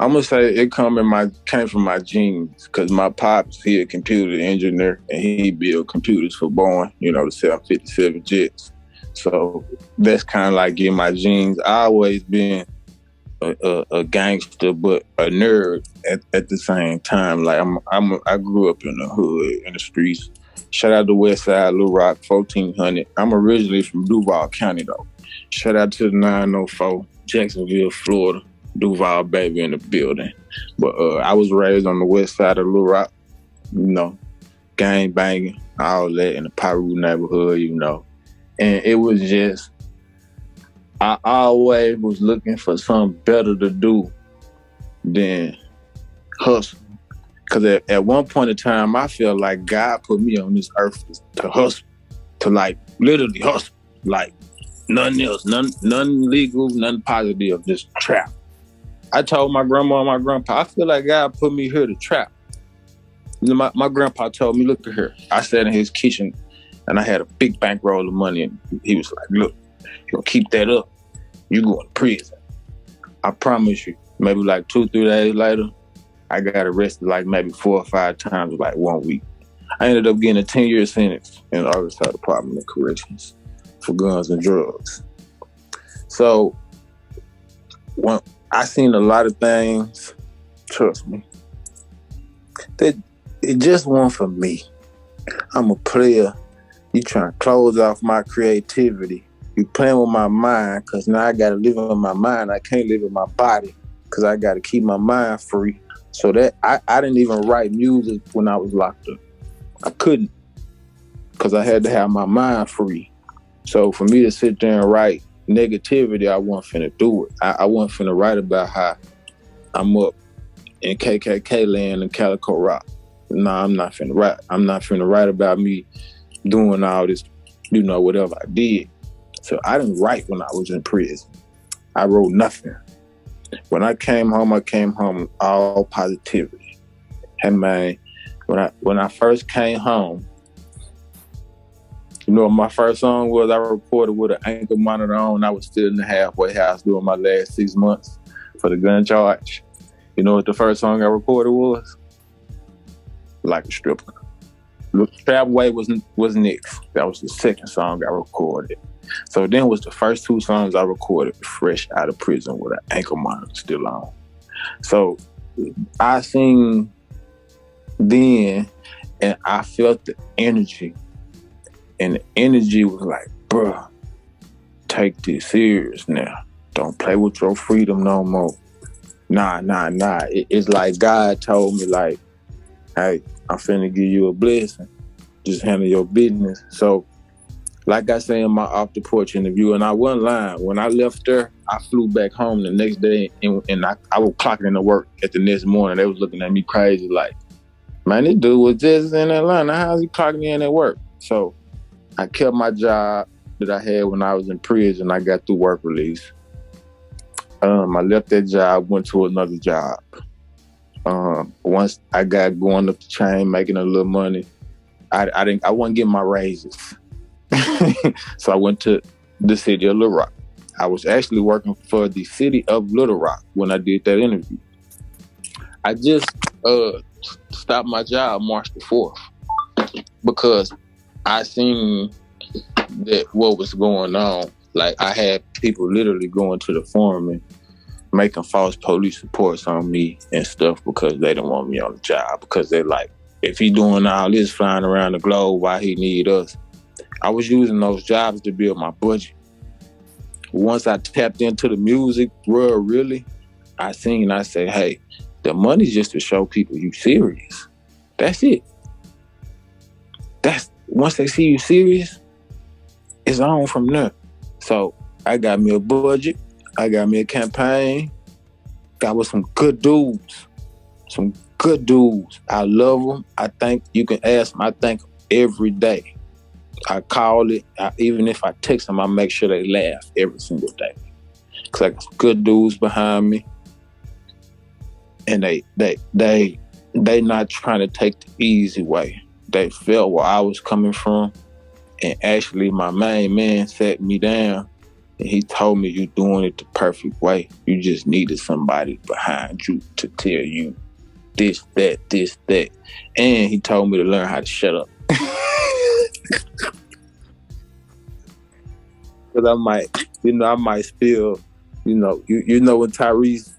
I'm gonna say it came from my genes, because my pops, he a computer engineer and he built computers for Boeing, the 757 jets. So that's kind of like in my genes. I always been a gangster, but a nerd at the same time. Like I grew up in the hood, in the streets. Shout out to West Side, Little Rock, 1400. I'm originally from Duval County though. Shout out to the 904, Jacksonville, Florida. Duval baby in the building. But I was raised on the west side of Little Rock, gang banging, all that in the Piru neighborhood, And it was just, I always was looking for something better to do than hustle. Because at one point in time, I felt like God put me on this earth to hustle, to like literally hustle. Like nothing else, none legal, nothing positive, just trap. I told my grandma and my grandpa, I feel like God put me here to trap. My grandpa told me, look at her. I sat in his kitchen and I had a big bankroll of money, and he was like, look, you gonna keep that up, you going to prison. I promise you. Maybe like 2-3 days later, I got arrested like maybe 4 or 5 times in like 1 week. I ended up getting a 10-year sentence in the Arkansas Department of Corrections for guns and drugs. So when I seen a lot of things, trust me, that it just wasn't for me. I'm a player. You trying to close off my creativity. You playing with my mind, because now I got to live in my mind. I can't live in my body because I got to keep my mind free. So that I didn't even write music when I was locked up. I couldn't, because I had to have my mind free. So for me to sit there and write negativity, I wasn't finna do it. I wasn't finna write about how I'm up in KKK land and Calico Rock. No, I'm not finna write. I'm not finna write about me doing all this, whatever I did. So I didn't write when I was in prison. I wrote nothing. When I came home all positivity. Hey man, when I first came home, my first song was I recorded with an ankle monitor on. I was still in the halfway house doing my last 6 months for the gun charge. You know what the first song I recorded was? Like a Stripper. Trap Way was next. That was the second song I recorded. So then was the first 2 songs I recorded fresh out of prison with an ankle monitor still on. So I seen then, and I felt the energy. And the energy was like, bruh, take this serious now. Don't play with your freedom no more. Nah. It's like God told me, like, hey, I'm finna give you a blessing. Just handle your business. So, like I say in my Off the Porch interview, and I wasn't lying, when I left there, I flew back home the next day, and I was clocking into work at the next morning. They was looking at me crazy like, man, this dude was just in Atlanta. How's he clocking in at work? So I kept my job that I had when I was in prison. I got through work release. I left that job, went to another job. Once I got going up the chain, making a little money, I wasn't getting my raises. So I went to the city of Little Rock. I was actually working for the city of Little Rock when I did that interview. I just stopped my job March the 4th because I seen that what was going on. Like, I had people literally going to the forum and making false police reports on me and stuff because they don't want me on the job, because they're like, if he doing all this flying around the globe, why he need us? I was using those jobs to build my budget. Once I tapped into the music world, really, I said, hey, the money's just to show people you serious. That's it. Once they see you serious, it's on from there. So I got me a budget. I got me a campaign. Got with some good dudes. I love them. I think you can ask them. I thank them every day. I call it. Even if I text them, I make sure they laugh every single day. Cause I got some good dudes behind me, and they not trying to take the easy way. They felt where I was coming from, and actually my main man sat me down And he told me you doing it the perfect way. You just needed somebody behind you to tell you this, that. And he told me to learn how to shut up. Because I might spill, you know when Tyrese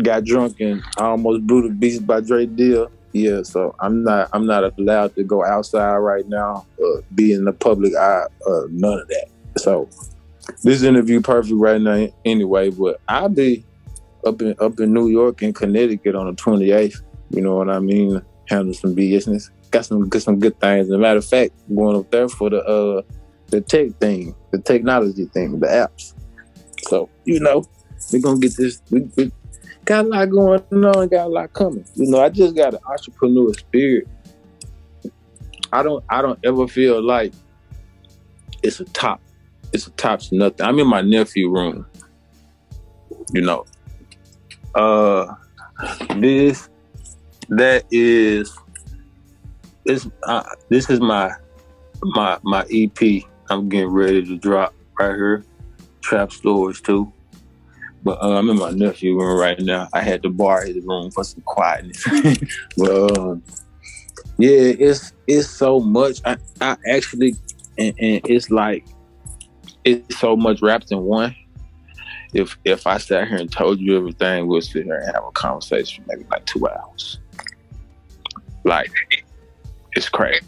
got drunk and I almost blew the beast by Dre Deal. Yeah, so I'm not allowed to go outside right now, be in the public eye, none of that. So this interview perfect right now anyway, but I'll be up in New York and Connecticut on the 28th. You know what I mean? Handle some business. Got some good things. As a matter of fact, going up there for the tech thing, the technology thing, the apps. So, we're gonna get this. We got a lot going on, got a lot coming. I just got an entrepreneur spirit. I don't ever feel like it's a top to nothing. I'm in my nephew room. This is my EP. I'm getting ready to drop right here. Trap stores too. But I'm in my nephew room right now. I had to borrow his room for some quietness. But yeah, it's so much. I actually, and it's like it's so much wrapped in one. If I sat here and told you everything, we'll sit here and have a conversation for maybe like 2 hours. Like, it's crazy.